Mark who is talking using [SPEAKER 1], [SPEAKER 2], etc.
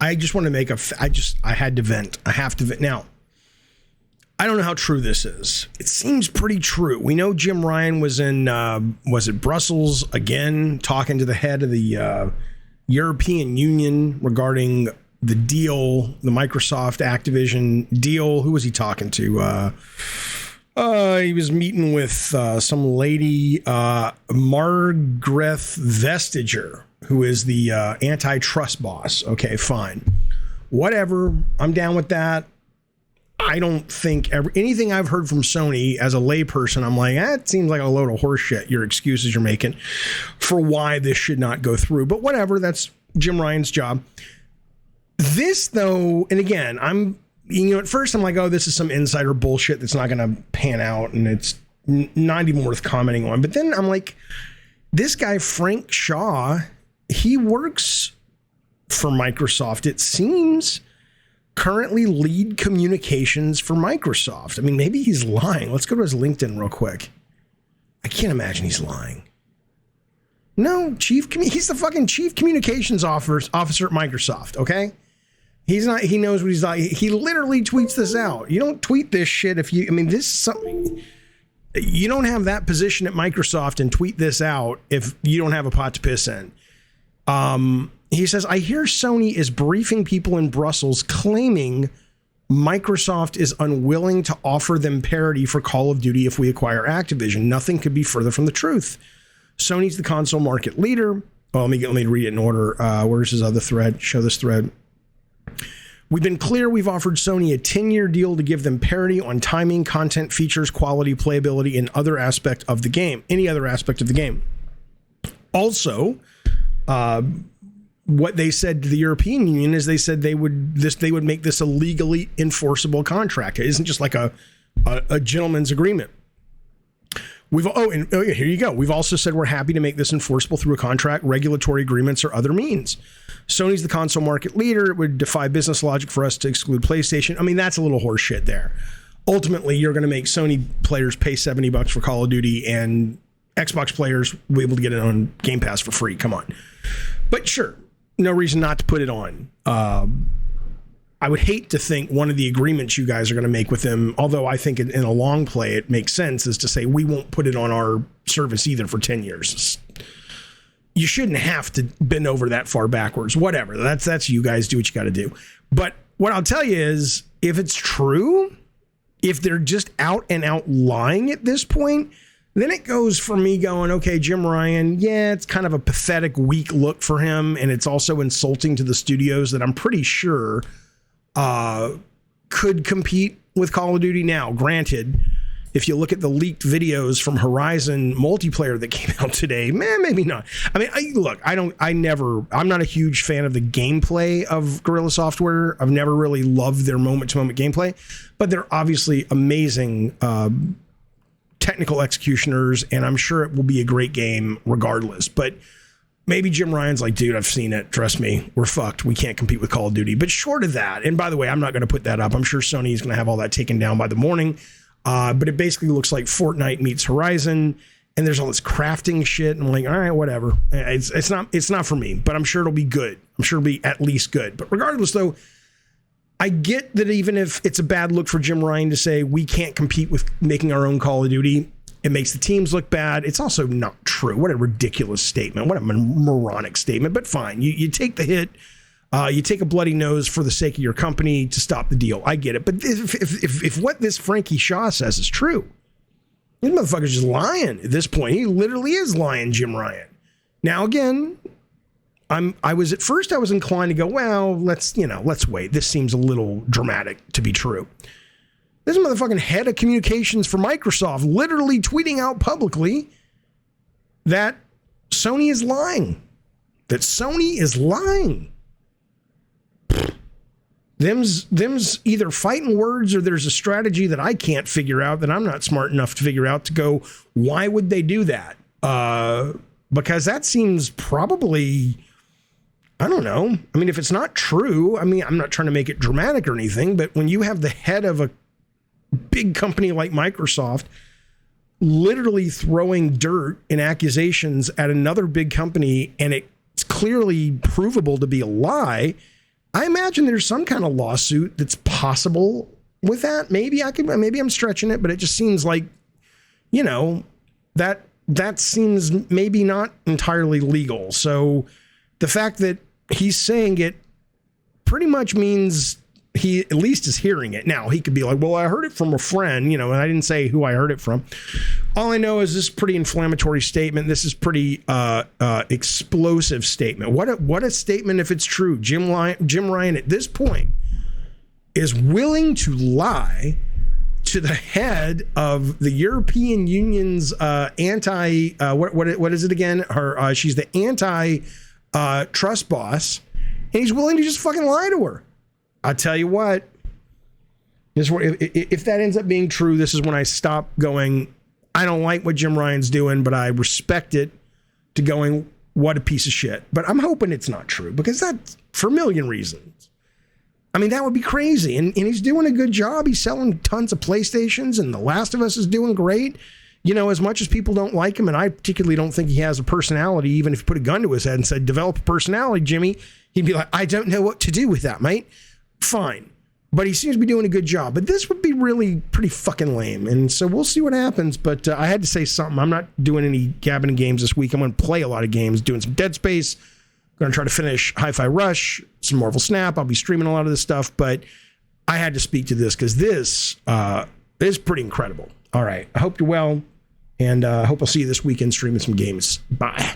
[SPEAKER 1] I just want to make I had to vent. I have to vent. Now, I don't know how true this is. It seems pretty true. We know Jim Ryan was in, was it Brussels again, talking to the head of the European Union regarding the deal, the Microsoft Activision deal. Who was he talking to? He was meeting with some lady, Margaret Vestager, who is the AntiTrust boss. Okay, fine. Whatever. I'm down with that. I don't think anything I've heard from Sony as a layperson, I'm like, it seems like a load of horse shit, your excuses you're making for why this should not go through. But whatever, that's Jim Ryan's job. This, though, and again, at first I'm like, oh, this is some insider bullshit that's not going to pan out, and it's not even worth commenting on. But then I'm like, this guy, Frank Shaw, he works for Microsoft, it seems, currently lead communications for Microsoft. I mean, maybe he's lying. Let's go to his LinkedIn real quick. I can't imagine he's lying. No, he's the fucking chief communications officer at Microsoft, okay? He's not, he knows what he's like. He literally tweets this out. You don't tweet this shit this is something, you don't have that position at Microsoft and tweet this out if you don't have a pot to piss in. He says, I hear Sony is briefing people in Brussels claiming Microsoft is unwilling to offer them parity for Call of Duty if we acquire Activision. Nothing could be further from the truth. Sony's the console market leader. Well, let me read it in order. Where's his other thread? Show this thread. We've been clear we've offered Sony a 10-year deal to give them parity on timing, content, features, quality, playability, and other aspect of the game. Any other aspect of the game. Also, what they said to the European Union is they said they would make this a legally enforceable contract. It isn't just like a gentleman's agreement. Here you go. We've also said we're happy to make this enforceable through a contract, regulatory agreements, or other means. Sony's the console market leader. It would defy business logic for us to exclude PlayStation. I mean, that's a little horseshit there. Ultimately, you're going to make Sony players pay $70 for Call of Duty, and Xbox players will be able to get it on Game Pass for free. Come on. But sure, no reason not to put it on. I would hate to think one of the agreements you guys are going to make with them, although I think in a long play it makes sense, is to say we won't put it on our service either for 10 years. You shouldn't have to bend over that far backwards. Whatever. That's you guys do what you got to do. But what I'll tell you is, if it's true, if they're just out and out lying at this point, then it goes for me going, okay, Jim Ryan, yeah, it's kind of a pathetic, weak look for him. And it's also insulting to the studios that I'm pretty sure could compete with Call of Duty now. Granted, if you look at the leaked videos from Horizon multiplayer that came out today, maybe not. I mean, I'm not a huge fan of the gameplay of Guerrilla Software. I've never really loved their moment-to-moment gameplay, but they're obviously amazing technical executioners, and I'm sure it will be a great game regardless. But maybe Jim Ryan's like, dude, I've seen it. Trust me, we're fucked. We can't compete with Call of Duty. But short of that, and by the way, I'm not going to put that up. I'm sure Sony is going to have all that taken down by the morning. But it basically looks like Fortnite meets Horizon, and there's all this crafting shit. And I'm like, all right, whatever. It's not for me, but I'm sure it'll be good. I'm sure it'll be at least good. But regardless, though, I get that even if it's a bad look for Jim Ryan to say we can't compete with making our own Call of Duty, it makes the teams look bad. It's also not true. What a ridiculous statement. What a moronic statement. But fine, you take the hit. You take a bloody nose for the sake of your company to stop the deal. I get it. But if what this Frankie Shaw says is true, this motherfucker's just lying at this point. He literally is lying, Jim Ryan. Now, again, I was inclined to go, well, let's wait. This seems a little dramatic to be true. This motherfucking head of communications for Microsoft literally tweeting out publicly that Sony is lying. That Sony is lying. Them's either fighting words or there's a strategy that I can't figure out, that I'm not smart enough to figure out, to go, why would they do that? Because that seems probably, I don't know. I mean, if it's not true, I mean, I'm not trying to make it dramatic or anything, but when you have the head of a big company like Microsoft literally throwing dirt and accusations at another big company, and it's clearly provable to be a lie, I imagine there's some kind of lawsuit that's possible with that. Maybe I'm stretching it, but it just seems like, that seems maybe not entirely legal. So the fact that he's saying it pretty much means he at least is hearing it. Now, he could be like, well, I heard it from a friend, and I didn't say who I heard it from. All I know is this is pretty inflammatory statement. This is pretty explosive statement. What a statement if it's true. Jim Ryan at this point is willing to lie to the head of the European Union's what is it again? She's the AntiTrust boss, and he's willing to just fucking lie to her. I'll tell you what. If that ends up being true, this is when I stop going, I don't like what Jim Ryan's doing, but I respect it, to going, what a piece of shit. But I'm hoping it's not true, because that's for a million reasons. I mean, that would be crazy. And he's doing a good job. He's selling tons of PlayStations, and The Last of Us is doing great. As much as people don't like him, and I particularly don't think he has a personality, even if you put a gun to his head and said, develop a personality, Jimmy, he'd be like, I don't know what to do with that, mate. Fine. But he seems to be doing a good job. But this would be really pretty fucking lame. And so we'll see what happens. But I had to say something. I'm not doing any cabinet games this week. I'm going to play a lot of games, doing some Dead Space. Going to try to finish Hi-Fi Rush, some Marvel Snap. I'll be streaming a lot of this stuff. But I had to speak to this because this is pretty incredible. All right. I hope you're well. And I hope I'll see you this weekend streaming some games. Bye.